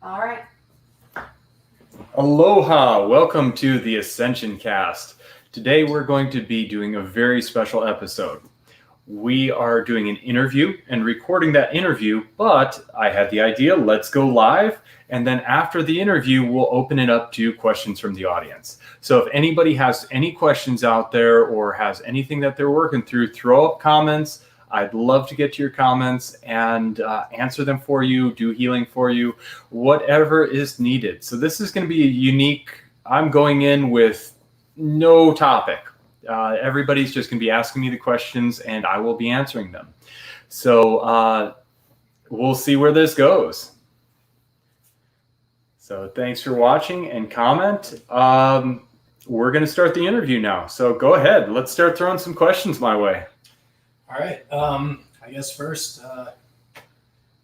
All right. Aloha, welcome to the Ascension Cast. Today we're going to be doing a very special episode. We are doing an interview and recording that interview, but I had the idea, let's go live, and then after the interview, we'll open it up to questions from the audience. So if anybody has any questions out there or has anything that they're working through, throw up comments. I'd love to get to your comments and answer them for you, do healing for you, whatever is needed. So this is going to be a unique, I'm going in with no topic. Everybody's just going to be asking me the questions and I will be answering them. So we'll see where this goes. So thanks for watching and comment. We're going to start the interview now. So go ahead. Let's start throwing some questions my way. All right. I guess first,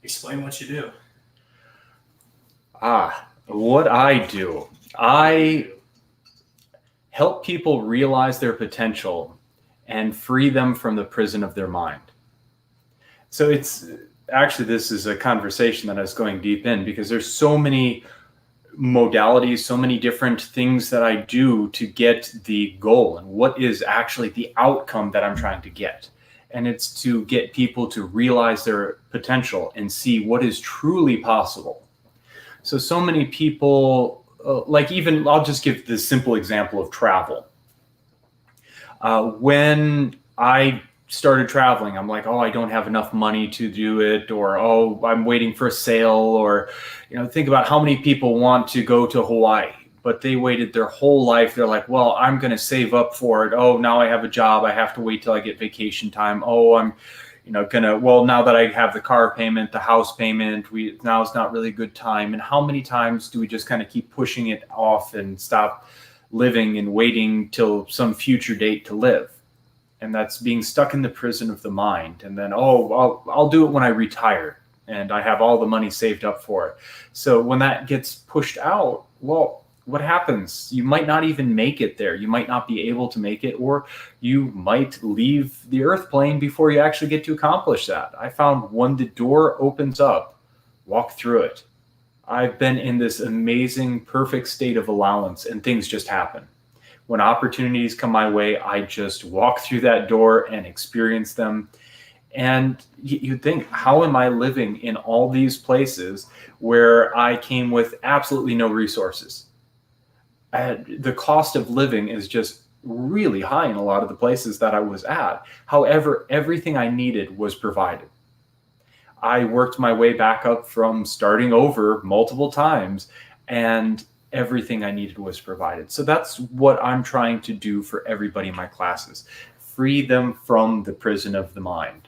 explain what you do. What I do. I help people realize their potential and free them from the prison of their mind. So it's actually, this is a conversation that I was going deep in because there's so many modalities, so many different things that I do to get the goal and what is actually the outcome that I'm trying to get. And it's to get people to realize their potential and see what is truly possible. So many people, like even, I'll just give this simple example of travel. When I started traveling, I'm like, oh, I don't have enough money to do it, or, oh, I'm waiting for a sale, or, think about how many people want to go to Hawaii, but they waited their whole life. They're like, well, I'm going to save up for it. Oh, now I have a job. I have to wait till I get vacation time. Oh, I'm, now that I have the car payment, the house payment, now it's not really a good time. And how many times do we just kind of keep pushing it off and stop living and waiting till some future date to live? And that's being stuck in the prison of the mind. And then, I'll do it when I retire and I have all the money saved up for it. So when that gets pushed out, well, what happens? You might not even make it there. You might not be able to make it, or you might leave the earth plane before you actually get to accomplish that. I found when the door opens up, walk through it. I've been in this amazing, perfect state of allowance and things just happen. When opportunities come my way, I just walk through that door and experience them. And you'd think, how am I living in all these places where I came with absolutely no resources? The cost of living is just really high in a lot of the places that I was at. However, everything I needed was provided. I worked my way back up from starting over multiple times, and everything I needed was provided. So that's what I'm trying to do for everybody in my classes. Free them from the prison of the mind.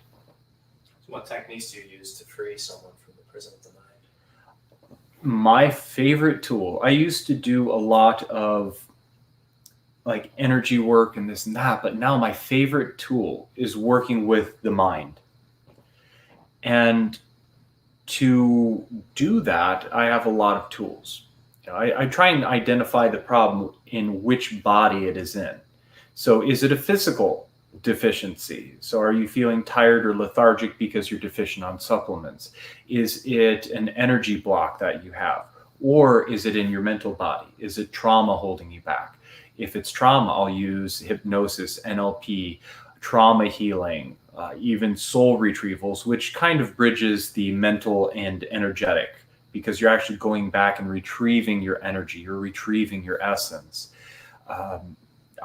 What techniques do you use to free someone from the prison of the mind? My favorite tool, I used to do a lot of like energy work and this and that, but now my favorite tool is working with the mind. And to do that, I have a lot of tools. I try and identify the problem in which body it is in. So is it a physical deficiency? So are you feeling tired or lethargic because you're deficient on supplements? Is it an energy block that you have? Or is it in your mental body? Is it trauma holding you back? If it's trauma, I'll use hypnosis, NLP, trauma healing, even soul retrievals, which kind of bridges the mental and energetic, because you're actually going back and retrieving your energy, you're retrieving your essence.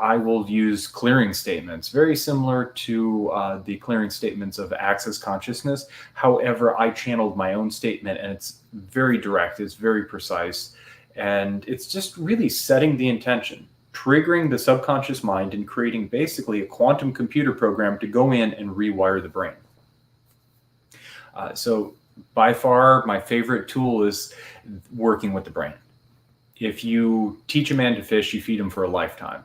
I will use clearing statements, very similar to the clearing statements of Access Consciousness. However, I channeled my own statement, and it's very direct, it's very precise, and it's just really setting the intention, triggering the subconscious mind and creating basically a quantum computer program to go in and rewire the brain. So by far, my favorite tool is working with the brain. If you teach a man to fish, you feed him for a lifetime.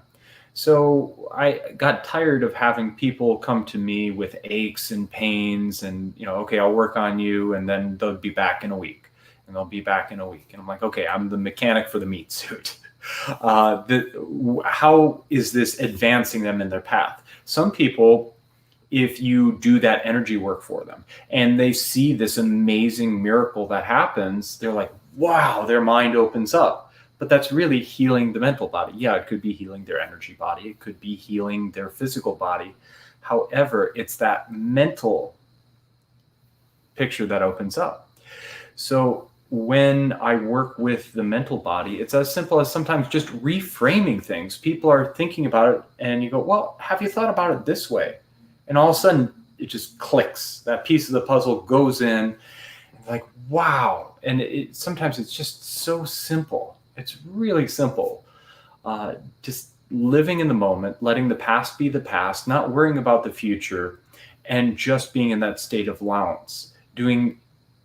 So I got tired of having people come to me with aches and pains and, okay, I'll work on you, and then they'll be back in a week, and they'll be back in a week. And I'm like, okay, I'm the mechanic for the meat suit. How is this advancing them in their path? Some people, if you do that energy work for them and they see this amazing miracle that happens, they're like, wow, their mind opens up. But that's really healing the mental body. Yeah, it could be healing their energy body. It could be healing their physical body. However, it's that mental picture that opens up. So when I work with the mental body, it's as simple as sometimes just reframing things. People are thinking about it and you go, well, have you thought about it this way? And all of a sudden it just clicks. That piece of the puzzle goes in, like, wow. And sometimes it's just so simple. It's really simple. Just living in the moment, letting the past be the past, not worrying about the future, and just being in that state of allowance,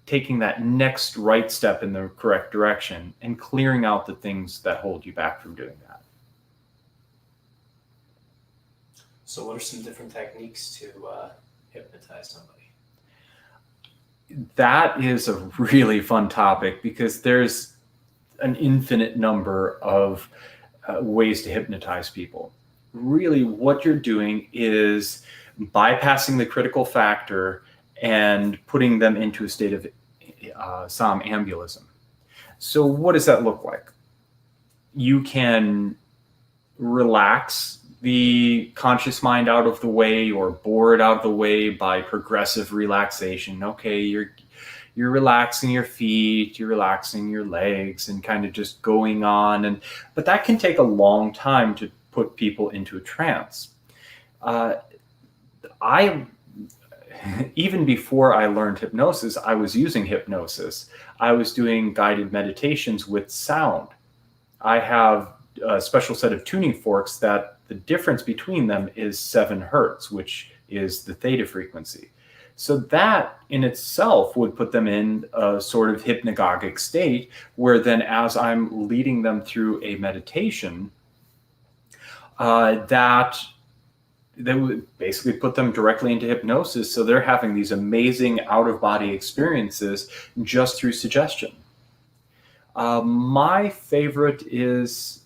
taking that next right step in the correct direction and clearing out the things that hold you back from doing that. So what are some different techniques to hypnotize somebody? That is a really fun topic because there's an infinite number of ways to hypnotize people. Really, what you're doing is bypassing the critical factor and putting them into a state of somnambulism. So what does that look like? You can relax the conscious mind out of the way or bore it out of the way by progressive relaxation. Okay, you're relaxing your feet, you're relaxing your legs and kind of just going on. But that can take a long time to put people into a trance. Even before I learned hypnosis, I was using hypnosis. I was doing guided meditations with sound. I have a special set of tuning forks that the difference between them is 7 hertz, which is the theta frequency. So that in itself would put them in a sort of hypnagogic state where then as I'm leading them through a meditation, that would basically put them directly into hypnosis. So they're having these amazing out-of-body experiences just through suggestion. My favorite is,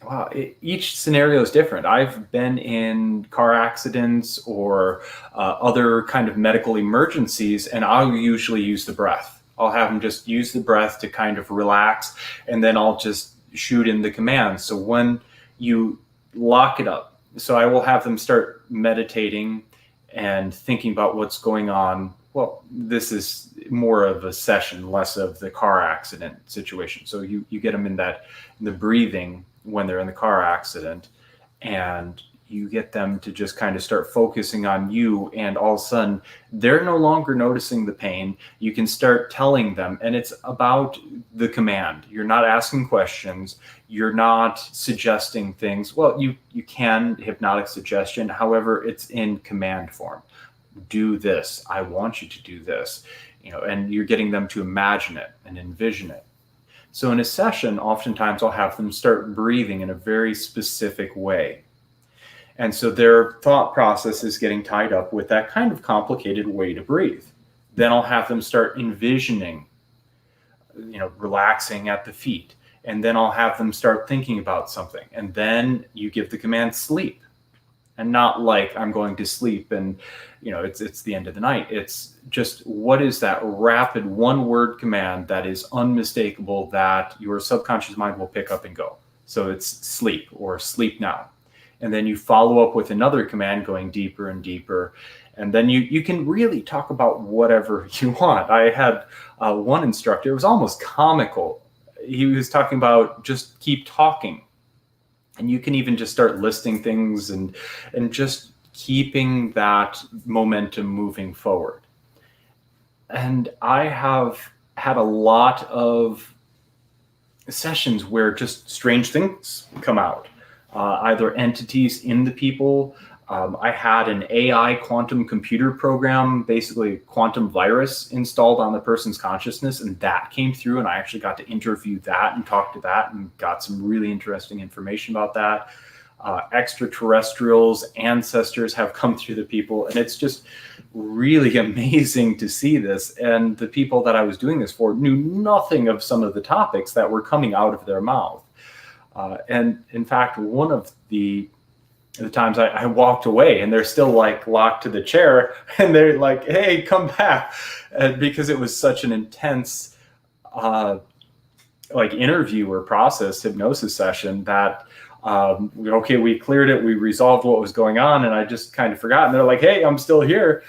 wow, each scenario is different. I've been in car accidents or other kind of medical emergencies, and I'll usually use the breath. I'll have them just use the breath to kind of relax, and then I'll just shoot in the commands. So when you lock it up, so I will have them start meditating and thinking about what's going on. Well, this is more of a session, less of the car accident situation. So you get them in the breathing when they're in the car accident, and you get them to just kind of start focusing on you, and all of a sudden they're no longer noticing the pain. You can start telling them, and it's about the command. You're not asking questions. You're not suggesting things. Well, you can hypnotic suggestion. However, it's in command form. Do this. I want you to do this. And you're getting them to imagine it and envision it. So in a session, oftentimes I'll have them start breathing in a very specific way. And so their thought process is getting tied up with that kind of complicated way to breathe. Then I'll have them start envisioning, relaxing at the feet. And then I'll have them start thinking about something. And then you give the command sleep. And not like I'm going to sleep and, it's the end of the night. It's just, what is that rapid one-word command that is unmistakable that your subconscious mind will pick up and go? So it's sleep or sleep now. And then you follow up with another command going deeper and deeper. And then you can really talk about whatever you want. I had one instructor, it was almost comical. He was talking about just keep talking. And you can even just start listing things and just keeping that momentum moving forward. And I have had a lot of sessions where just strange things come out. Either entities in the people. I had an AI quantum computer program, basically a quantum virus installed on the person's consciousness, and that came through, and I actually got to interview that and talk to that and got some really interesting information about that. Extraterrestrials, ancestors have come through the people, and it's just really amazing to see this. And the people that I was doing this for knew nothing of some of the topics that were coming out of their mouth. And in fact, one of the times I walked away and they're still like locked to the chair and they're like, hey, come back. Because it was such an intense like interview or process hypnosis session that, okay, we cleared it, we resolved what was going on, and I just kind of forgot. And they're like, hey, I'm still here.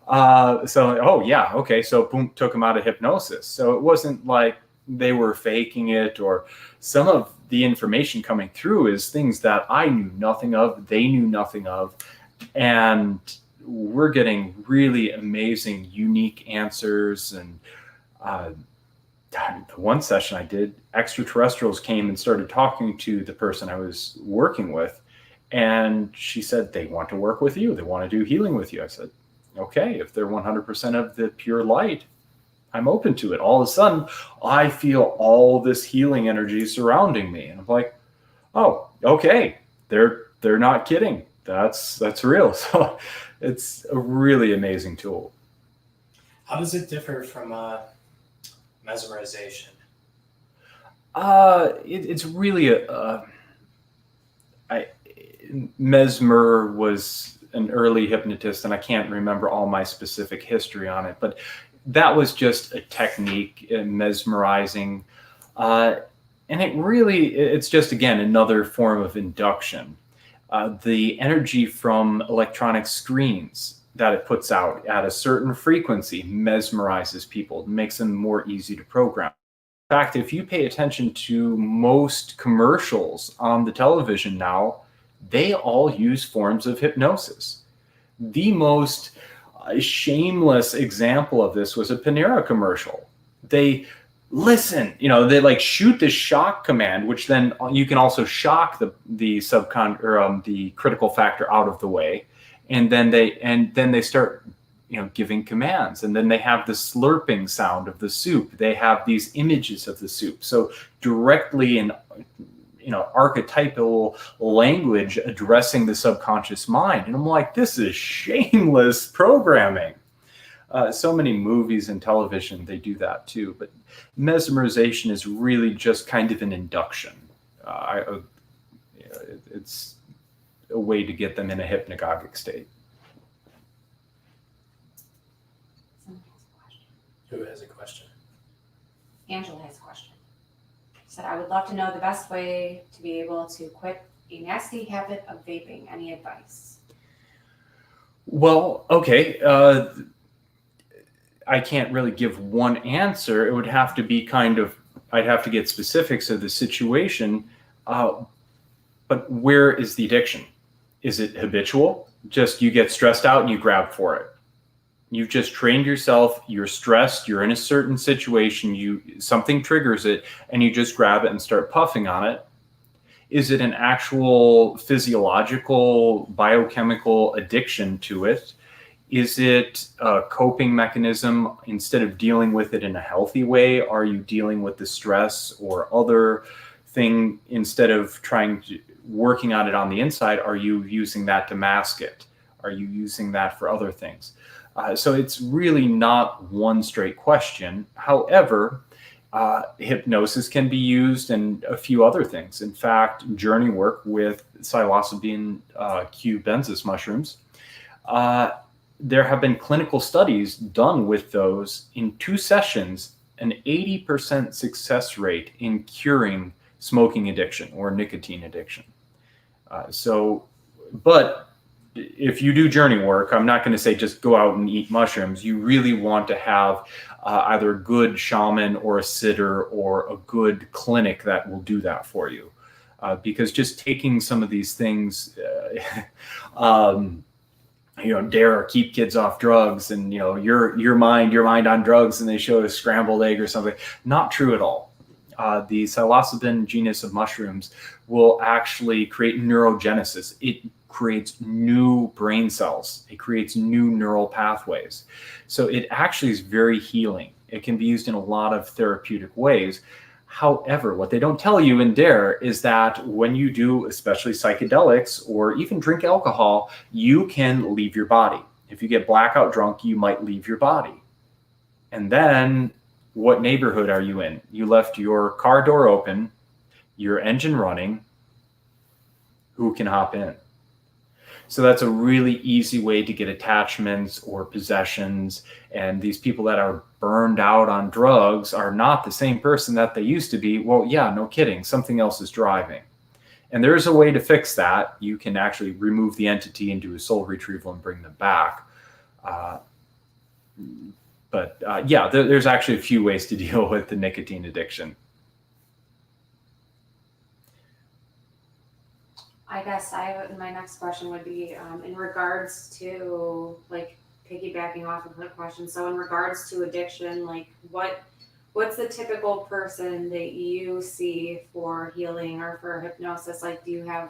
So, oh yeah, okay. So boom, took them out of hypnosis. So it wasn't like they were faking it, or some of the information coming through is things that I knew nothing of, they knew nothing of. And we're getting really amazing, unique answers. And the one session I did, extraterrestrials came and started talking to the person I was working with. And she said, they want to work with you. They want to do healing with you. I said, okay, if they're 100% of the pure light, I'm open to it. All of a sudden, I feel all this healing energy surrounding me. And I'm like, oh, okay, they're not kidding. That's real. So it's a really amazing tool. How does it differ from mesmerization? It's really Mesmer was an early hypnotist, and I can't remember all my specific history on it, but that was just a technique in mesmerizing. And it's just, again, another form of induction. The energy from electronic screens that it puts out at a certain frequency mesmerizes people, makes them more easy to program. In fact, if you pay attention to most commercials on the television now, they all use forms of hypnosis. The most shameless example of this was a Panera commercial. They listen, they like shoot this shock command, which then you can also shock the the critical factor out of the way, and then they start giving commands, and then they have the slurping sound of the soup. They have these images of the soup, so directly in archetypal language addressing the subconscious mind. And I'm like, this is shameless programming. So many movies and television, they do that too. But mesmerization is really just kind of an induction. It's a way to get them in a hypnagogic state. Who has a question? Angela has a question. She said, I would love to know the best way to be able to quit a nasty habit of vaping. Any advice? Well, okay. I can't really give one answer. It would have to be I'd have to get specifics of the situation. But where is the addiction? Is it habitual? Just you get stressed out and you grab for it. You've just trained yourself, you're stressed, you're in a certain situation, something triggers it, and you just grab it and start puffing on it. Is it an actual physiological, biochemical addiction to it? Is it a coping mechanism? Instead of dealing with it in a healthy way, are you dealing with the stress or other thing? Instead of working on it on the inside, are you using that to mask it? Are you using that for other things? So it's really not one straight question. However, hypnosis can be used and a few other things. In fact, journey work with psilocybin cubensis mushrooms, there have been clinical studies done with those in 2 sessions, an 80% success rate in curing smoking addiction or nicotine addiction. But if you do journey work, I'm not going to say just go out and eat mushrooms. You really want to have either a good shaman or a sitter or a good clinic that will do that for you. Because just taking some of these things, dare or keep kids off drugs, and your mind on drugs, and they show a scrambled egg or something. Not true at all. The psilocybin genus of mushrooms will actually create neurogenesis. It creates new brain cells. It creates new neural pathways. So it actually is very healing. It can be used in a lot of therapeutic ways. However, what they don't tell you in DARE is that when you do, especially psychedelics or even drink alcohol, you can leave your body. If you get blackout drunk, you might leave your body. And then what neighborhood are you in? You left your car door open, your engine running. Who can hop in? So that's a really easy way to get attachments or possessions. And these people that are burned out on drugs are not the same person that they used to be. Well, yeah, no kidding. Something else is driving. And there's a way to fix that. You can actually remove the entity and do a soul retrieval and bring them back. There's actually a few ways to deal with the nicotine addiction. I guess my next question would be in regards to like piggybacking off of her question. So in regards to addiction, like what's the typical person that you see for healing or for hypnosis? Like, do you have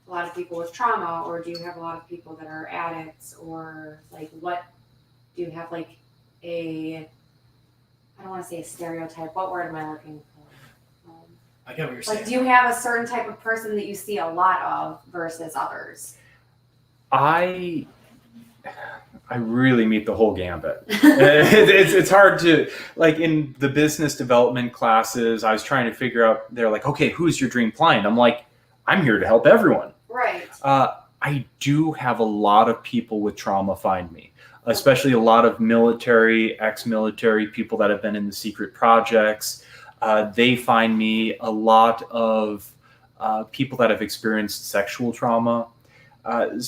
a lot of people with trauma, or do you have a lot of people that are addicts, or like what do you have like I don't want to say a stereotype. What word am I looking for? I get what you're saying. Like, do you have a certain type of person that you see a lot of versus others? I really meet the whole gambit. It's hard to, like, in the business development classes, I was trying to figure out, they're like, okay, who's your dream client? I'm like, I'm here to help everyone. Right. I do have a lot of people with trauma find me, especially a lot of military, ex-military people that have been in the secret projects. They find me. A lot of people that have experienced sexual trauma. And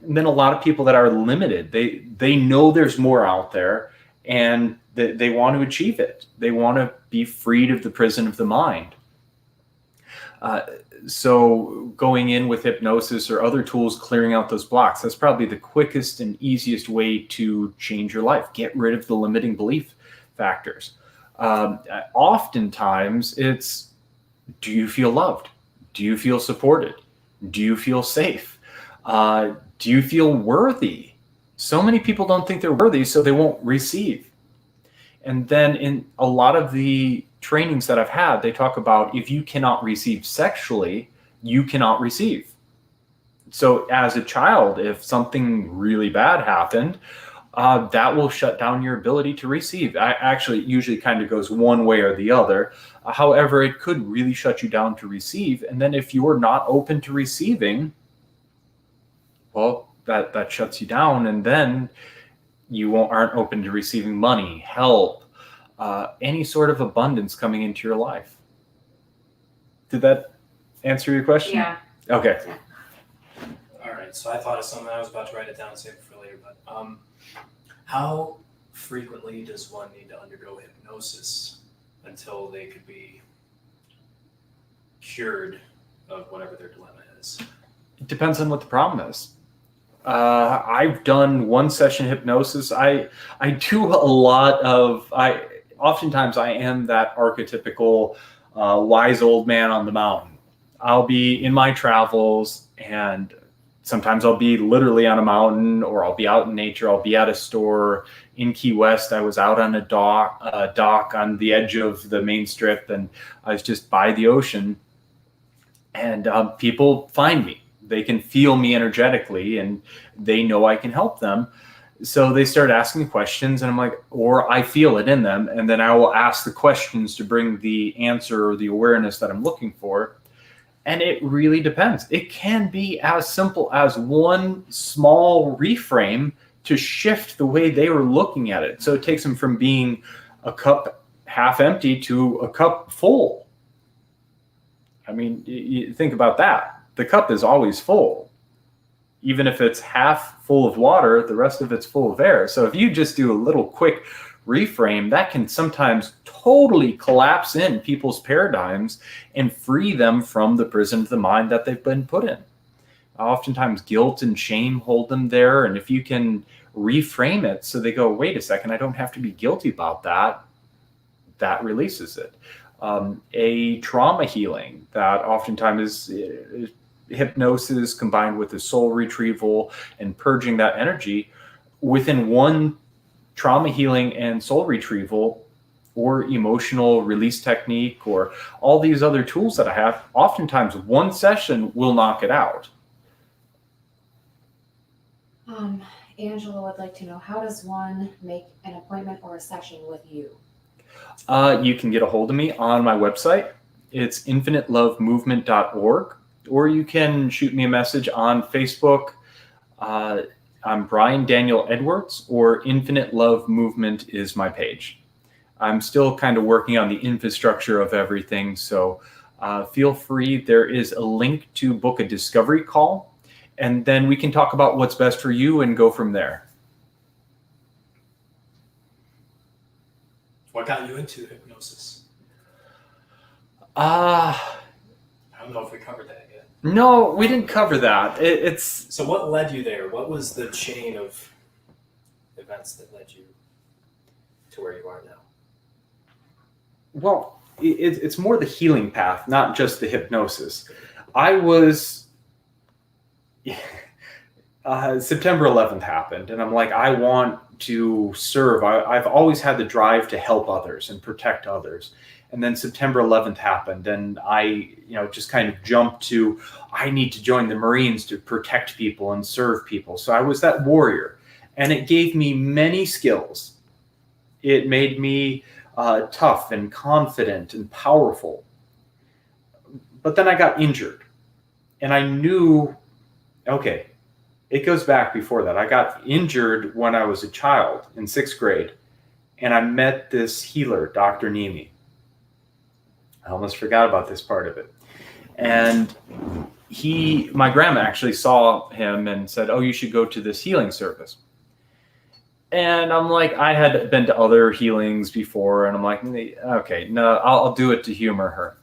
then a lot of people that are limited. They know there's more out there, and they want to achieve it. They want to be freed of the prison of the mind. So going in with hypnosis or other tools, clearing out those blocks, that's probably the quickest and easiest way to change your life. Get rid of the limiting belief factors. Oftentimes it's, do you feel loved? Do you feel supported? Do you feel safe? Do you feel worthy? So many people don't think they're worthy, so they won't receive. And then in a lot of the trainings that I've had, they talk about if you cannot receive sexually, you cannot receive. So as a child, if something really bad happened, that will shut down your ability to receive. Actually, it usually kind of goes one way or the other. However, it could really shut you down to receive. And then if you're not open to receiving, well, that shuts you down. And then you aren't open to receiving money, help, any sort of abundance coming into your life. Did that answer your question? Yeah. Okay. Yeah. All right. So I thought of something. I was about to write it down and save it for later. But how frequently does one need to undergo hypnosis until they could be cured of whatever their dilemma is? It depends on what the problem is. I've done one session hypnosis. I do a lot of, oftentimes I am that archetypical wise old man on the mountain. I'll be in my travels, and sometimes I'll be literally on a mountain, or I'll be out in nature. I'll be at a store in Key West. I was out on a dock on the edge of the main strip, and I was just by the ocean, and people find me. They can feel me energetically, and they know I can help them. So they start asking questions, and I'm like, or I feel it in them, and then I will ask the questions to bring the answer or the awareness that I'm looking for. And it really depends. It can be as simple as one small reframe to shift the way they were looking at it. So it takes them from being a cup half empty to a cup full. I mean, you think about that. The cup is always full. Even if it's half full of water, the rest of it's full of air. So if you just do a little quick reframe, that can sometimes totally collapse in people's paradigms and free them from the prison of the mind that they've been put in. Oftentimes guilt and shame hold them there. And if you can reframe it so they go, wait a second, I don't have to be guilty about that, that releases it. A trauma healing that oftentimes is hypnosis combined with a soul retrieval and purging that energy within one trauma healing and soul retrieval, or emotional release technique, or all these other tools that I have, oftentimes one session will knock it out. Angela would like to know, how does one make an appointment or a session with you? You can get a hold of me on my website. It's infinitelovemovement.org. or you can shoot me a message on Facebook. I'm Brian Daniel Edwards, or Infinite Love Movement is my page. I'm still kind of working on the infrastructure of everything, so feel free. There is a link to book a discovery call, and then we can talk about what's best for you and go from there. What got you into hypnosis? I don't know if we covered that yet. No, we didn't cover that. It's So what led you there? What was the chain of events that led you to where you are now? Well, it's more the healing path, not just the hypnosis. I was September 11th happened, and I'm like, I want to serve. I've always had the drive to help others and protect others. And then September 11th happened, and I, just kind of jumped to, I need to join the Marines to protect people and serve people. So I was that warrior, and it gave me many skills. It made me tough and confident and powerful. But then I got injured, and I knew, okay, it goes back before that. I got injured when I was a child in 6th grade, and I met this healer, Dr. Nemi. I almost forgot about this part of it. And my grandma actually saw him and said, oh, you should go to this healing service. And I'm like, I had been to other healings before, and I'm like, okay, no, I'll do it to humor her.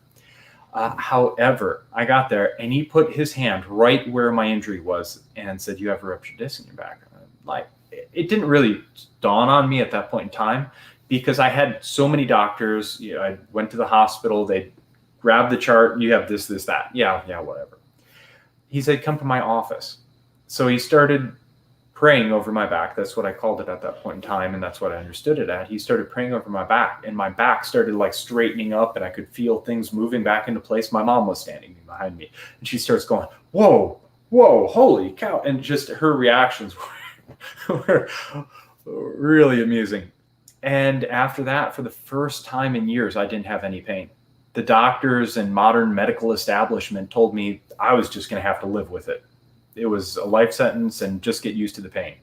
However, I got there, and he put his hand right where my injury was and said, you have a ruptured disc in your back. Like, it didn't really dawn on me at that point in time, because I had so many doctors. I went to the hospital. They grabbed the chart. You have this, that. Yeah, whatever. He said, come to my office. So he started praying over my back. That's what I called it at that point in time, and that's what I understood it at. He started praying over my back, and my back started like straightening up, and I could feel things moving back into place. My mom was standing behind me, and she starts going, whoa, holy cow. And just her reactions were really amusing. And after that, for the first time in years, I didn't have any pain. The doctors and modern medical establishment told me I was just going to have to live with it. It was a life sentence, and just get used to the pain.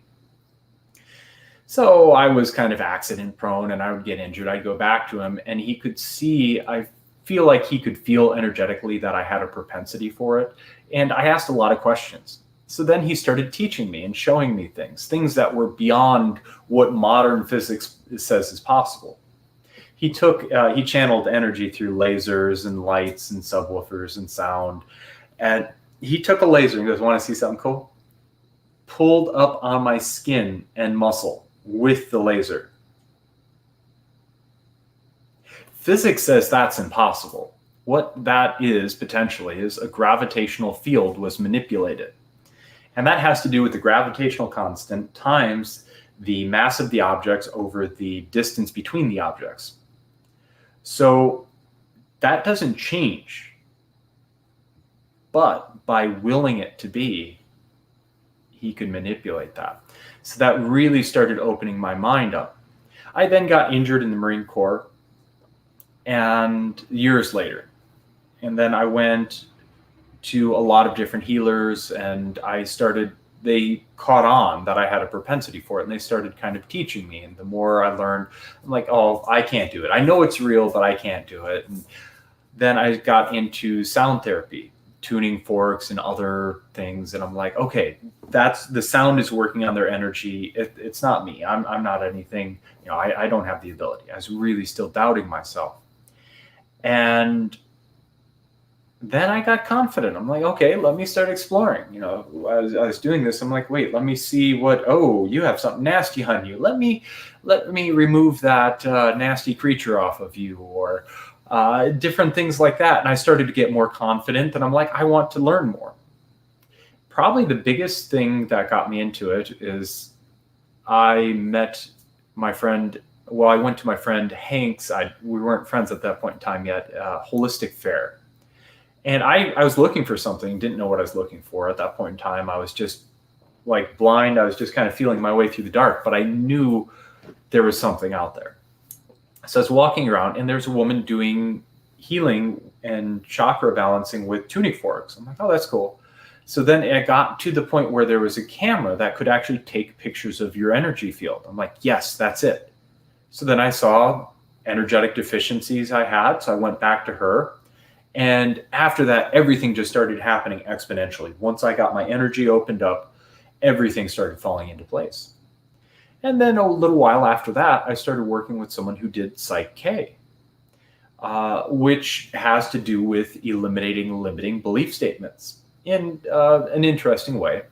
So I was kind of accident prone, and I would get injured. I'd go back to him, and he could see, I feel like he could feel energetically that I had a propensity for it. And I asked a lot of questions. So then he started teaching me and showing me things that were beyond what modern physics says is possible. He channeled energy through lasers and lights and subwoofers and sound. And he took a laser and goes, want to see something cool? Pulled up on my skin and muscle with the laser. Physics says that's impossible. What that is potentially is a gravitational field was manipulated. And that has to do with the gravitational constant times the mass of the objects over the distance between the objects. So that doesn't change. But by willing it to be, he could manipulate that. So that really started opening my mind up. I then got injured in the Marine Corps, and years later. And then I went to a lot of different healers, and they caught on that I had a propensity for it, and they started kind of teaching me. And the more I learned, I'm like, oh, I can't do it. I know it's real, but I can't do it. And then I got into sound therapy, tuning forks and other things. And I'm like, okay, that's the sound is working on their energy. It's not me. I'm not anything, I don't have the ability. I was really still doubting myself. And then I got confident. I'm like, okay, let me start exploring. I was doing this. I'm like, wait, let me see you have something nasty on you. Let me remove that nasty creature off of you, or different things like that. And I started to get more confident, and I'm like, I want to learn more. Probably the biggest thing that got me into it is I met my friend. Well, I went to my friend Hank's. We weren't friends at that point in time yet. Holistic fair. And I was looking for something, didn't know what I was looking for at that point in time. I was just like blind. I was just kind of feeling my way through the dark, but I knew there was something out there. So I was walking around, and there's a woman doing healing and chakra balancing with tuning forks. I'm like, oh, that's cool. So then it got to the point where there was a camera that could actually take pictures of your energy field. I'm like, yes, that's it. So then I saw energetic deficiencies I had. So I went back to her. And after that, everything just started happening exponentially. Once I got my energy opened up, everything started falling into place. And then a little while after that, I started working with someone who did Psych K, which has to do with eliminating limiting belief statements in an interesting way.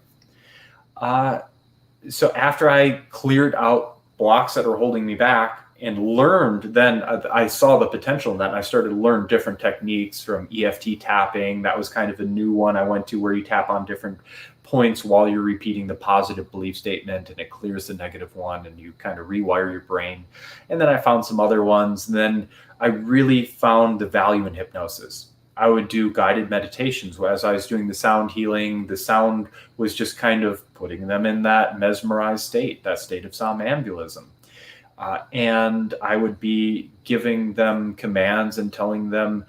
So after I cleared out blocks that were holding me back and learned, then I saw the potential in that. And I started to learn different techniques from EFT tapping. That was kind of a new one I went to, where you tap on different points while you're repeating the positive belief statement, and it clears the negative one, and you kind of rewire your brain. And then I found some other ones. And then I really found the value in hypnosis. I would do guided meditations as I was doing the sound healing. The sound was just kind of putting them in that mesmerized state, that state of somnambulism. And I would be giving them commands and telling them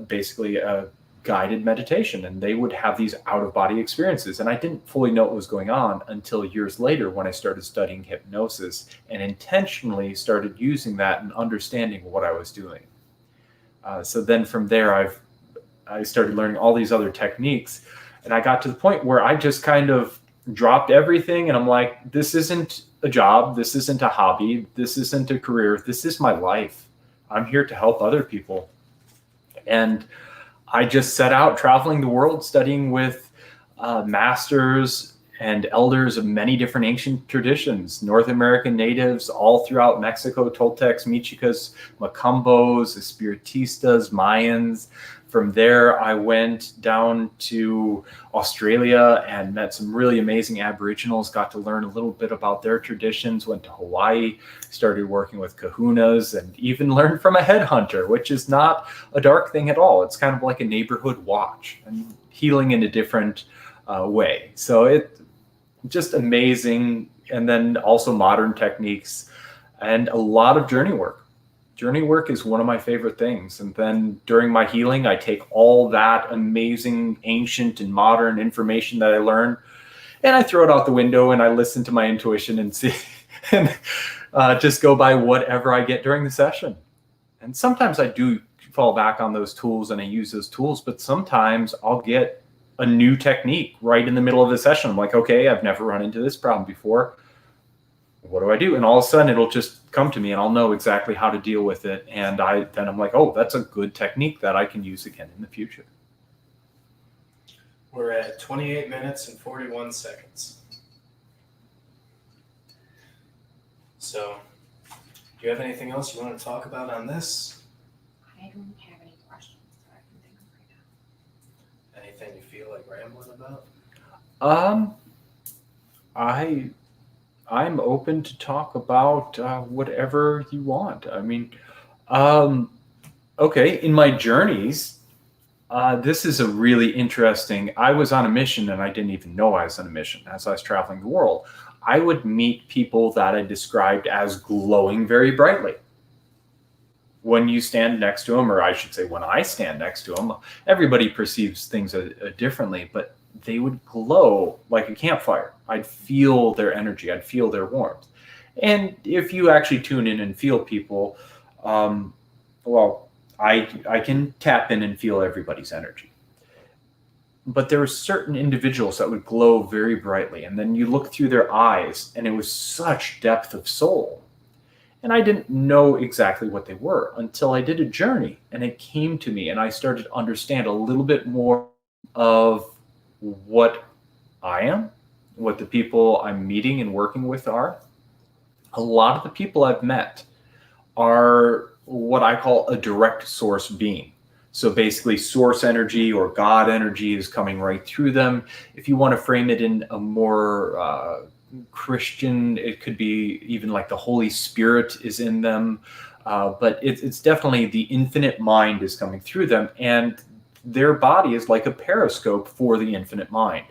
basically a guided meditation, and they would have these out-of-body experiences. And I didn't fully know what was going on until years later, when I started studying hypnosis and intentionally started using that and understanding what I was doing. So then from there, I started learning all these other techniques, and I got to the point where I just kind of dropped everything, and I'm like, this isn't a job, this isn't a hobby, this isn't a career, this is my life. I'm here to help other people. And I just set out traveling the world, studying with masters and elders of many different ancient traditions, North American natives all throughout Mexico, Toltecs, Mexicas, Macumbos, Espiritistas, Mayans. From there, I went down to Australia and met some really amazing Aboriginals, got to learn a little bit about their traditions, went to Hawaii, started working with kahunas, and even learned from a headhunter, which is not a dark thing at all. It's kind of like a neighborhood watch and healing in a different way. So it just amazing. And then also modern techniques and a lot of journey work. Journey work is one of my favorite things. And then during my healing, I take all that amazing ancient and modern information that I learned, and I throw it out the window, and I listen to my intuition and see, and just go by whatever I get during the session. And sometimes I do fall back on those tools and I use those tools, but sometimes I'll get a new technique right in the middle of the session. I'm like, okay, I've never run into this problem before. What do I do? And all of a sudden it'll just come to me, and I'll know exactly how to deal with it. And then I'm like, oh, that's a good technique that I can use again in the future. We're at 28 minutes and 41 seconds. So, do you have anything else you want to talk about on this? I don't have any questions that I can think of right now. Anything you feel like rambling about? I'm open to talk about whatever you want. I mean, okay, in my journeys, this is a really interesting. I was on a mission, and I didn't even know I was on a mission as I was traveling the world. I would meet people that I described as glowing very brightly. When you stand next to them, or I should say when I stand next to them, everybody perceives things differently, but they would glow like a campfire. I'd feel their energy. I'd feel their warmth. And if you actually tune in and feel people, well, I can tap in and feel everybody's energy. But there were certain individuals that would glow very brightly. And then you look through their eyes, and it was such depth of soul. And I didn't know exactly what they were until I did a journey, and it came to me, and I started to understand a little bit more of what I am, what the people I'm meeting and working with are. A lot of the people I've met are what I call a direct source being. So basically source energy or God energy is coming right through them. If you want to frame it in a more Christian, it could be even like the Holy Spirit is in them. But it's definitely the infinite mind is coming through them, and their body is like a periscope for the infinite mind.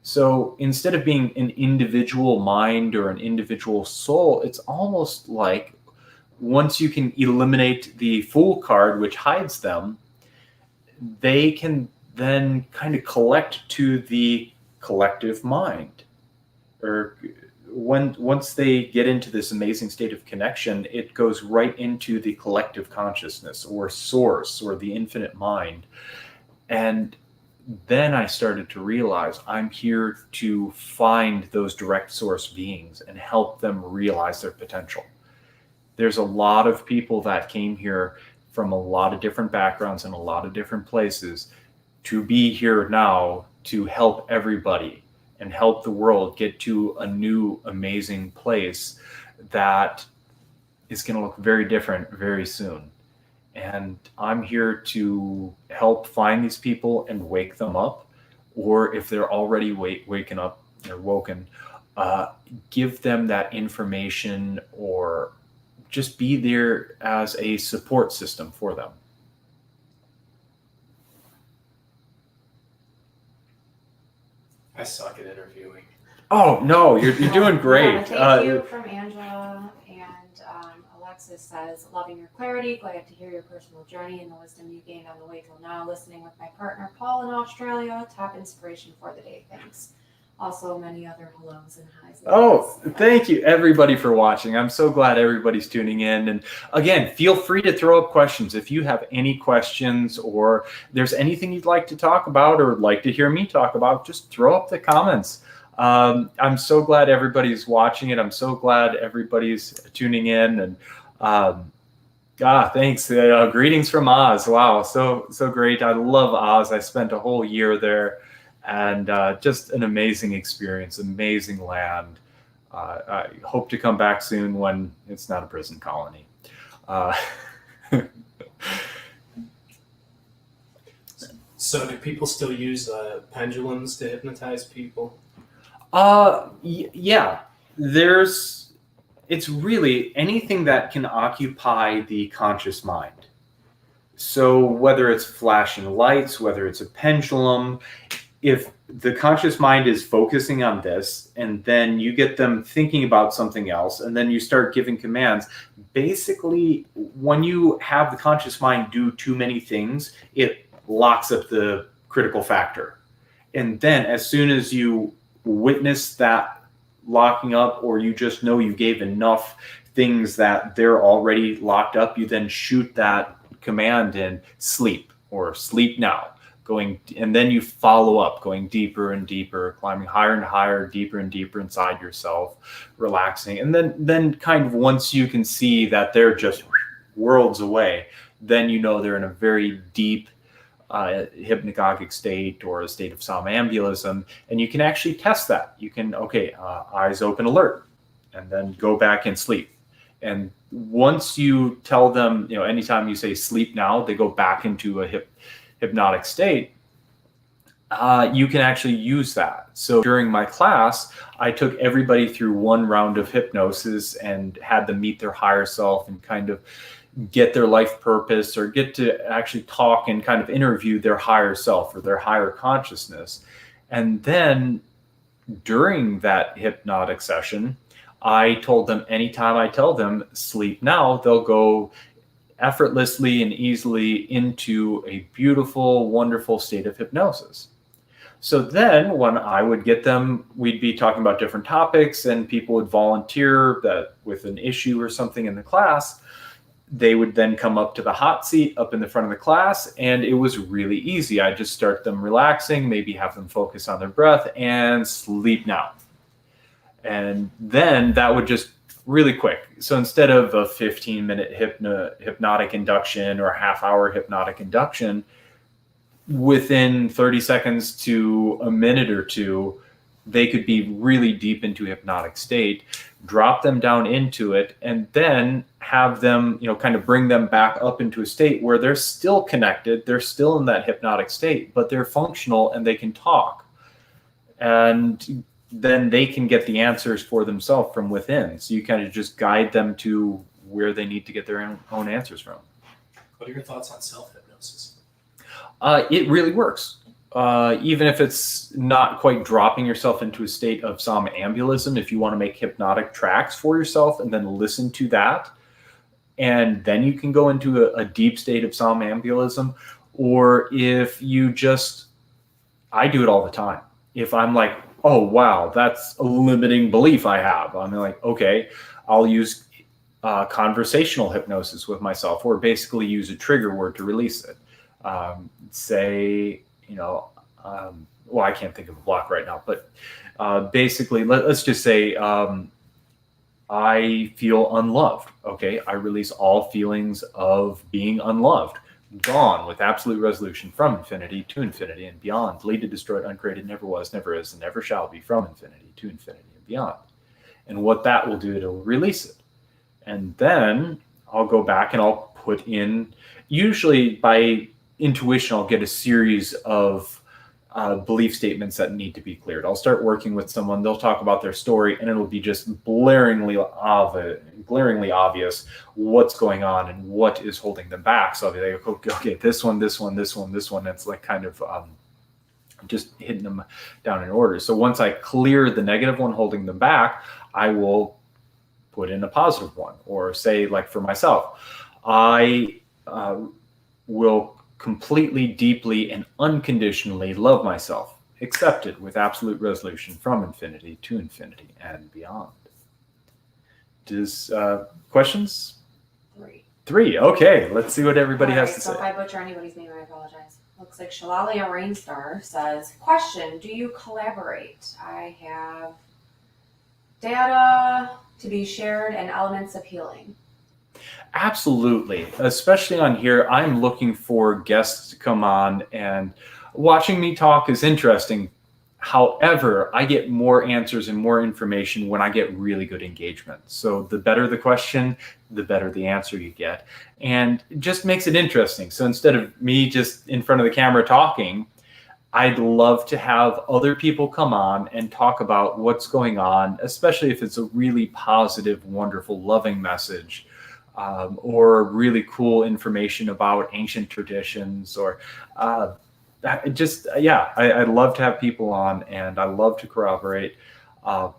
So instead of being an individual mind or an individual soul, it's almost like once you can eliminate the Fool card, which hides them, they can then kind of collect to the collective mind. Or once they get into this amazing state of connection, it goes right into the collective consciousness or source or the infinite mind. And then I started to realize I'm here to find those direct source beings and help them realize their potential. There's a lot of people that came here from a lot of different backgrounds and a lot of different places to be here now to help everybody and help the world get to a new amazing place that is going to look very different very soon. And I'm here to help find these people and wake them up, or if they're already waken up, they're woken, give them that information or just be there as a support system for them. I suck at interviewing. Oh no, you're doing great. Yeah, thank you from Angela. And Alexis says, loving your clarity, glad to hear your personal journey and the wisdom you gained on the way till now. Listening with my partner Paul in Australia. Top inspiration for the day. Thanks. Also, many other hellos and highs. Oh, thank you everybody for watching. I'm so glad everybody's tuning in. And again, feel free to throw up questions. If you have any questions or there's anything you'd like to talk about or like to hear me talk about, just throw up the comments. I'm so glad everybody's watching it. I'm so glad everybody's tuning in. And thanks. Greetings from Oz. Wow, so great. I love Oz. I spent a whole year there. And just an amazing experience, amazing land. I hope to come back soon when it's not a prison colony. So do people still use pendulums to hypnotize people? Yeah, it's really anything that can occupy the conscious mind. So whether it's flashing lights, whether it's a pendulum, if the conscious mind is focusing on this and then you get them thinking about something else and then you start giving commands, basically when you have the conscious mind do too many things, it locks up the critical factor. And then as soon as you witness that locking up, or you just know you gave enough things that they're already locked up, you then shoot that command in sleep or sleep now. And then you follow up, going deeper and deeper, climbing higher and higher, deeper and deeper inside yourself, relaxing. And then kind of once you can see that they're just worlds away, then you know they're in a very deep hypnagogic state or a state of somnambulism. And you can actually test that. You can, eyes open, alert, and then go back and sleep. And once you tell them, anytime you say sleep now, they go back into a hypnotic state, you can actually use that. So during my class, I took everybody through one round of hypnosis and had them meet their higher self and kind of get their life purpose or get to actually talk and kind of interview their higher self or their higher consciousness. And then during that hypnotic session, I told them anytime I tell them sleep now, they'll go effortlessly and easily into a beautiful, wonderful state of hypnosis. So then when I would get them, we'd be talking about different topics and people would volunteer that with an issue or something in the class. They would then come up to the hot seat up in the front of the class, and it was really easy. I'd just start them relaxing, maybe have them focus on their breath and sleep now. And then that would just really quick. So instead of a 15-minute hypnotic induction or a half-hour hypnotic induction, within 30 seconds to a minute or two, they could be really deep into a hypnotic state, drop them down into it, and then have them, kind of bring them back up into a state where they're still connected, they're still in that hypnotic state, but they're functional and they can talk. And then they can get the answers for themselves from within. So you kind of just guide them to where they need to get their own answers from. What are your thoughts on self-hypnosis? It really works. Even if it's not quite dropping yourself into a state of somnambulism, if you want to make hypnotic tracks for yourself and then listen to that, and then you can go into a deep state of somnambulism. Or if you just, I do it all the time. If I'm like, oh, wow, that's a limiting belief I have, I'm like, okay, I'll use conversational hypnosis with myself, or basically use a trigger word to release it. Say, well, I can't think of a block right now, but basically, let's just say I feel unloved. Okay, I release all feelings of being unloved. Gone with absolute resolution, from infinity to infinity and beyond. Deleted, destroyed, uncreated, never was, never is, and never shall be, from infinity to infinity and beyond. And what that will do, it'll release it. And then I'll go back and I'll put in, usually by intuition, I'll get a series of belief statements that need to be cleared. I'll start working with someone, they'll talk about their story, and it'll be just glaringly obvious what's going on and what is holding them back. So I'll be like, okay, this one. It's like kind of just hitting them down in order. So once I clear the negative one holding them back, I will put in a positive one. Or say, like for myself, I will completely, deeply, and unconditionally love myself, accepted with absolute resolution, from infinity to infinity and beyond. Does questions? Three. Okay, let's see what everybody has to say. So if I butcher anybody's name, I apologize. Looks like Shalalia Rainstar says, question, do you collaborate? I have data to be shared and elements of healing. Absolutely. Especially on here, I'm looking for guests to come on, and watching me talk is interesting. However, I get more answers and more information when I get really good engagement. So the better the question, the better the answer you get. And it just makes it interesting. So instead of me just in front of the camera talking, I'd love to have other people come on and talk about what's going on, especially if it's a really positive, wonderful, loving message. Or really cool information about ancient traditions, or I'd love to have people on, and I love to corroborate. Absolutely.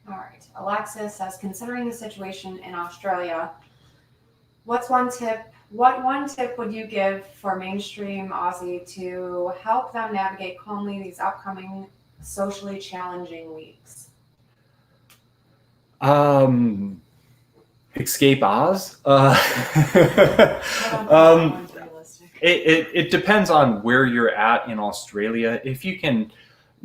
All right. Alexis says, considering the situation in Australia, what one tip would you give for mainstream Aussie to help them navigate calmly these upcoming socially challenging weeks? Escape Oz. It depends on where you're at in Australia. If you can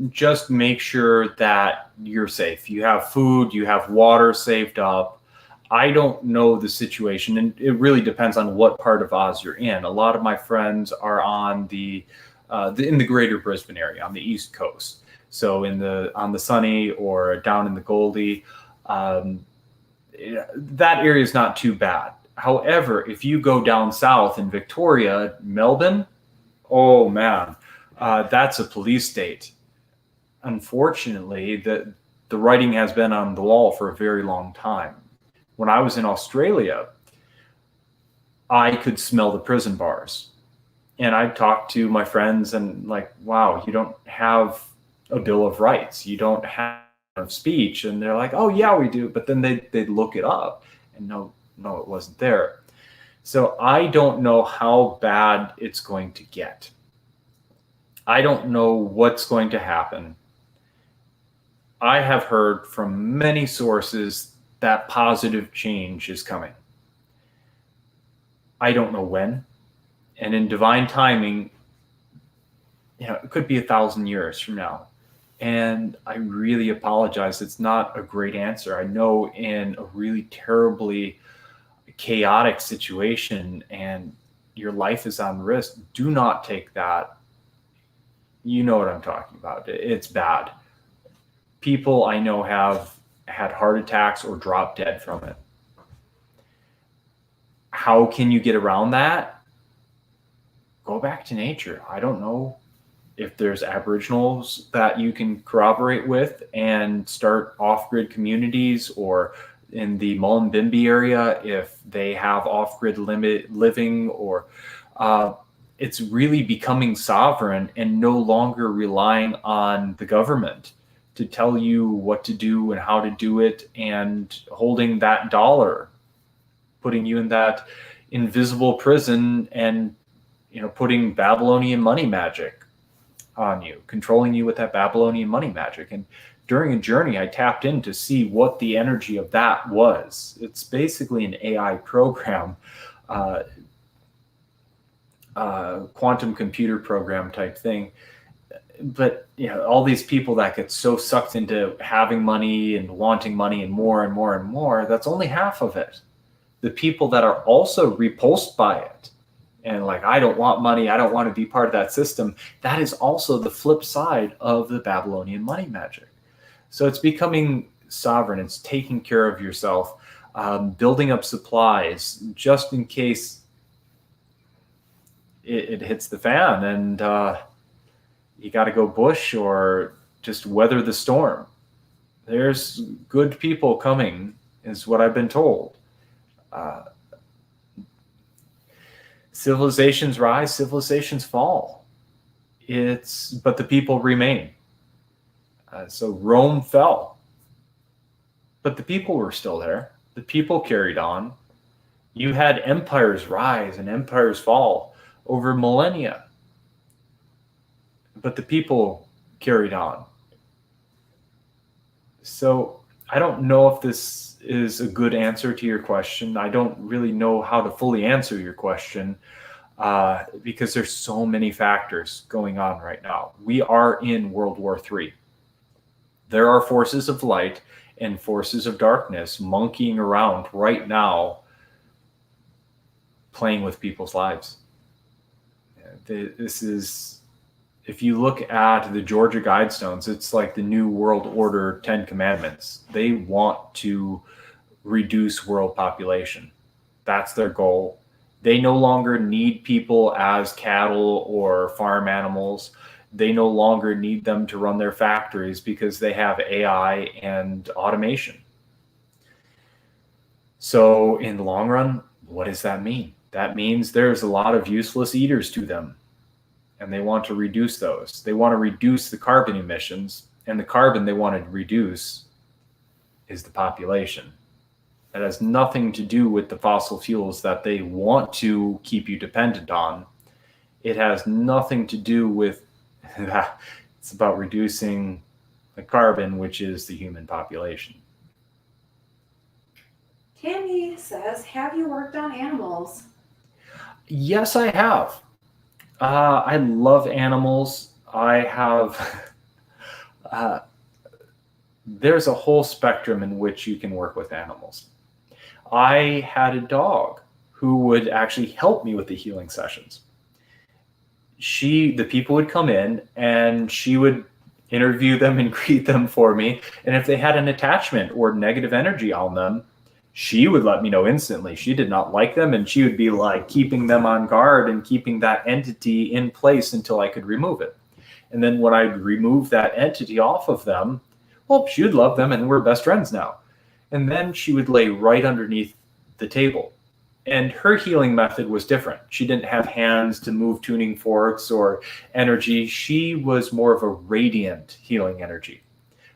just make sure that you're safe, you have food, you have water saved up. I don't know the situation, and it really depends on what part of Oz you're in. A lot of my friends are on in the greater Brisbane area, on the East Coast. So on the Sunny or down in the Goldie. That area is not too bad. However, if you go down south in Victoria, Melbourne, oh man, that's a police state. Unfortunately, the writing has been on the wall for a very long time. When I was in Australia, I could smell the prison bars. And I'd talk to my friends and like, wow, you don't have a Bill of Rights. You don't have of speech. And they're like, oh yeah, we do. But then they'd look it up and no, it wasn't there. So I don't know how bad it's going to get. I don't know what's going to happen. I have heard from many sources that positive change is coming. I don't know when. And in divine timing, it could be 1,000 years from now. And I really apologize. It's not a great answer. I know in a really terribly chaotic situation and your life is on risk, do not take that. You know what I'm talking about. It's bad. People I know have had heart attacks or dropped dead from it. How can you get around that? Go back to nature. I don't know if there's Aboriginals that you can corroborate with and start off-grid communities, or in the Mullumbimby area, if they have off-grid living, or it's really becoming sovereign and no longer relying on the government to tell you what to do and how to do it, and holding that dollar, putting you in that invisible prison, and putting Babylonian money magic on you, controlling you with that Babylonian money magic. And during a journey, I tapped in to see what the energy of that was. It's basically an AI program, quantum computer program type thing. But all these people that get so sucked into having money and wanting money and more and more and more, that's only half of it. The people that are also repulsed by it and like, I don't want money, I don't want to be part of that system, that is also the flip side of the Babylonian money magic. So it's becoming sovereign, it's taking care of yourself, building up supplies just in case it hits the fan and you got to go bush or just weather the storm. There's good people coming, is what I've been told. Civilizations rise, civilizations fall. But the people remain. So Rome fell, but the people were still there. The people carried on. You had empires rise and empires fall over millennia, but the people carried on. So I don't know if this is a good answer to your question. I don't really know how to fully answer your question because there's so many factors going on right now. We are in World War III. There are forces of light and forces of darkness monkeying around right now, playing with people's lives. This is, if you look at the Georgia Guidestones, it's like the New World Order 10 Commandments. They want to reduce world population. That's their goal. They no longer need people as cattle or farm animals. They no longer need them to run their factories because they have AI and automation. So in the long run, what does that mean? That means there's a lot of useless eaters to them, and they want to reduce those. They want to reduce the carbon emissions, and the carbon they want to reduce is the population. That has nothing to do with the fossil fuels that they want to keep you dependent on. It has nothing to do with that. It's about reducing the carbon, which is the human population. Tammy says, have you worked on animals? Yes, I have. I love animals. I have... there's a whole spectrum in which you can work with animals. I had a dog who would actually help me with the healing sessions. The people would come in and she would interview them and greet them for me. And if they had an attachment or negative energy on them, she would let me know instantly. She did not like them, and she would be like keeping them on guard and keeping that entity in place until I could remove it. And then when I'd remove that entity off of them, well, she would love them and we're best friends now. And then she would lay right underneath the table. And her healing method was different. She didn't have hands to move tuning forks or energy. She was more of a radiant healing energy.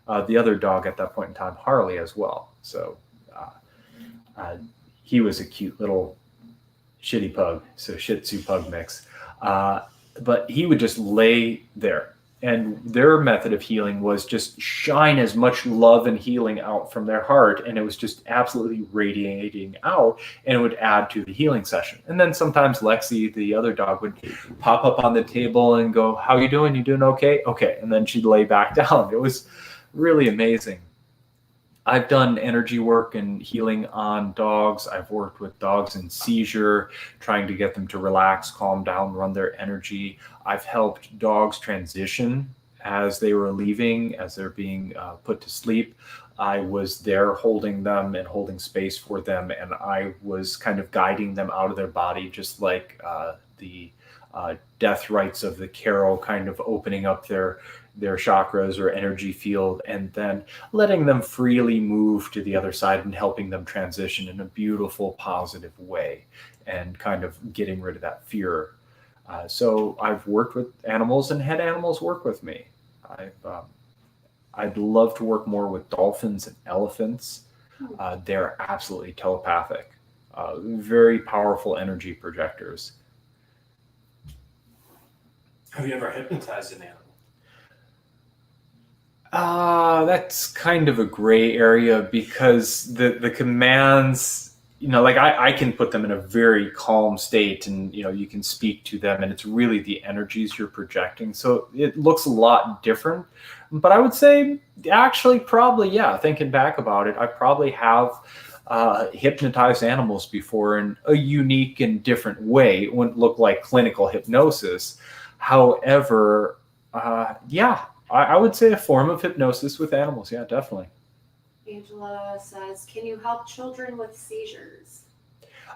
The other dog at that point in time, Harley, as well. So he was a cute little shitty pug, so Shih Tzu pug mix. But he would just lay there. And their method of healing was just shine as much love and healing out from their heart. And it was just absolutely radiating out, and it would add to the healing session. And then sometimes Lexi, the other dog, would pop up on the table and go, how you doing? You doing okay? Okay. And then she'd lay back down. It was really amazing. I've done energy work and healing on dogs. I've worked with dogs in seizure, trying to get them to relax, calm down, run their energy. I've helped dogs transition as they were leaving, as they're being put to sleep. I was there holding them and holding space for them, and I was kind of guiding them out of their body, just like the death rites of the carol, kind of opening up their chakras or energy field, and then letting them freely move to the other side and helping them transition in a beautiful, positive way, and kind of getting rid of that fear. So I've worked with animals and had animals work with me. I'd love to work more with dolphins and elephants. They're absolutely telepathic, very powerful energy projectors. Have you ever hypnotized an animal? That's kind of a gray area because the commands, like I can put them in a very calm state, and you can speak to them, and it's really the energies you're projecting. So it looks a lot different. But I would say actually probably, yeah, thinking back about it, I probably have hypnotized animals before in a unique and different way. It wouldn't look like clinical hypnosis. However, yeah, I would say a form of hypnosis with animals. Yeah, definitely. Angela says, can you help children with seizures?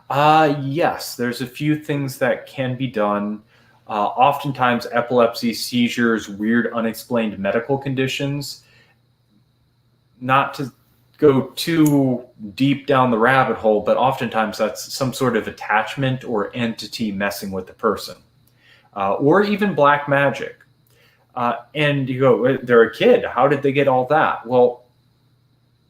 Yes, there's a few things that can be done. Oftentimes, epilepsy, seizures, weird unexplained medical conditions. Not to go too deep down the rabbit hole, but oftentimes that's some sort of attachment or entity messing with the person, or even black magic. And you go, they're a kid. How did they get all that? Well,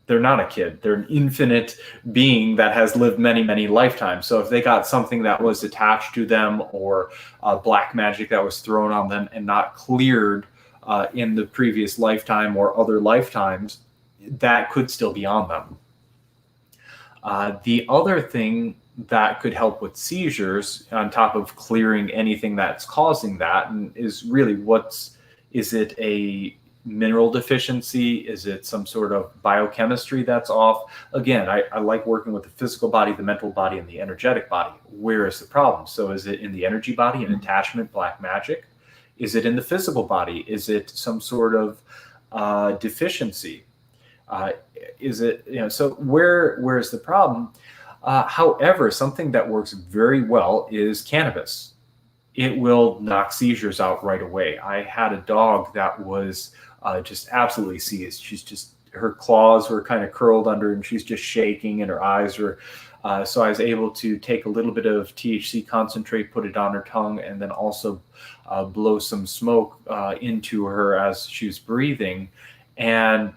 they're not a kid. They're an infinite being that has lived many, many lifetimes. So if they got something that was attached to them, or black magic that was thrown on them and not cleared in the previous lifetime or other lifetimes, that could still be on them. The other thing that could help with seizures, on top of clearing anything that's causing that, and is really is it a mineral deficiency? Is it some sort of biochemistry that's off? Again, I like working with the physical body, the mental body, and the energetic body. Where is the problem? So is it in the energy body, an attachment, black magic? Is it in the physical body? Is it some sort of deficiency? Is it, so where's the problem? However, something that works very well is cannabis. It will knock seizures out right away. I had a dog that was just absolutely seized. Her claws were kind of curled under, and she's just shaking, and her eyes were. So I was able to take a little bit of THC concentrate, put it on her tongue, and then also blow some smoke into her as she was breathing. And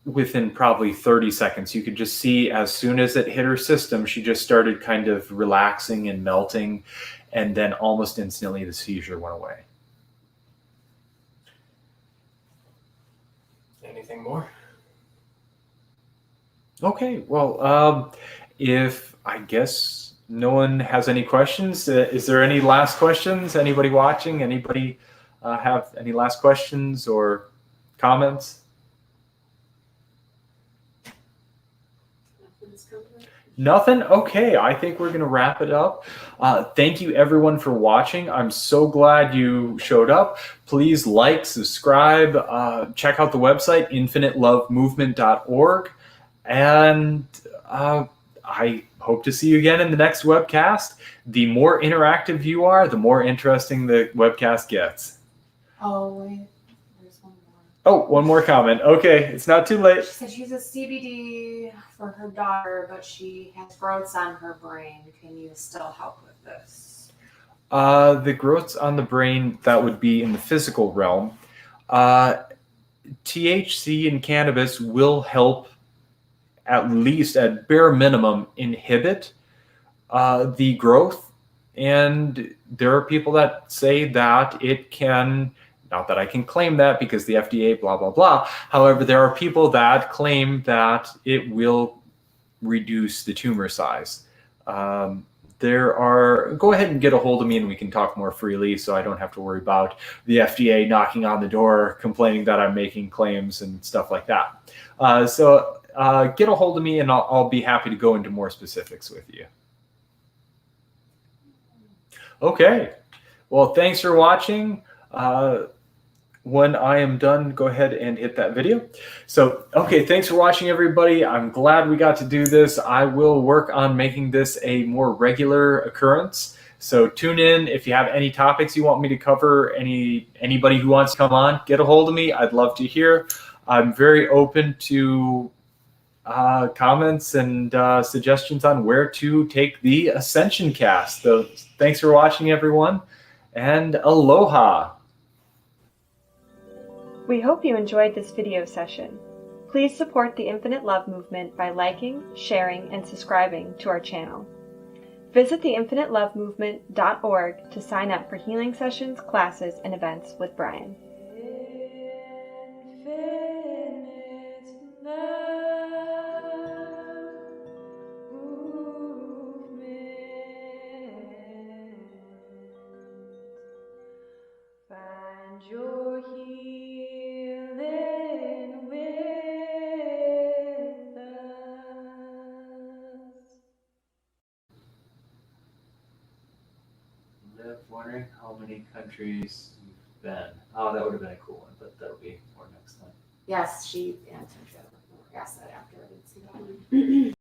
within probably 30 seconds, you could just see, as soon as it hit her system, she just started kind of relaxing and melting. And then almost instantly the seizure went away. Anything more? Okay, well, if I guess no one has any questions, is there any last questions? Anybody watching? Anybody have any last questions or comments? Nothing? Okay, I think we're going to wrap it up. Thank you, everyone, for watching. I'm so glad you showed up. Please like, subscribe, check out the website, infinitelovemovement.org. And I hope to see you again in the next webcast. The more interactive you are, the more interesting the webcast gets. Oh, wait. There's one more. Oh, one more comment. Okay, it's not too late. She said she uses CBD for her daughter, but she has growths on her brain. Can you still help with this? The growths on the brain, that would be in the physical realm. THC in cannabis will help, at least at bare minimum, inhibit the growth. And there are people that say that it can, not that I can claim that because the FDA, blah, blah, blah. However, there are people that claim that it will reduce the tumor size. Go ahead and get a hold of me and we can talk more freely, so I don't have to worry about the FDA knocking on the door complaining that I'm making claims and stuff like that. So get a hold of me and I'll be happy to go into more specifics with you. Okay. Well, thanks for watching. When I am done, go ahead and hit that video. So, okay, thanks for watching, everybody. I'm glad we got to do this. I will work on making this a more regular occurrence. So tune in. If you have any topics you want me to cover, anybody who wants to come on, get a hold of me. I'd love to hear. I'm very open to comments and suggestions on where to take the Ascension cast. So thanks for watching, everyone, and aloha. We hope you enjoyed this video session. Please support the Infinite Love Movement by liking, sharing, and subscribing to our channel. Visit theinfinitelovemovement.org to sign up for healing sessions, classes, and events with Brian. Find your healing with us. Liv wondering how many countries you've been. Oh, that would have been a cool one, but that'll be for next time. Yes, she answered that. Asked that after I didn't see that one.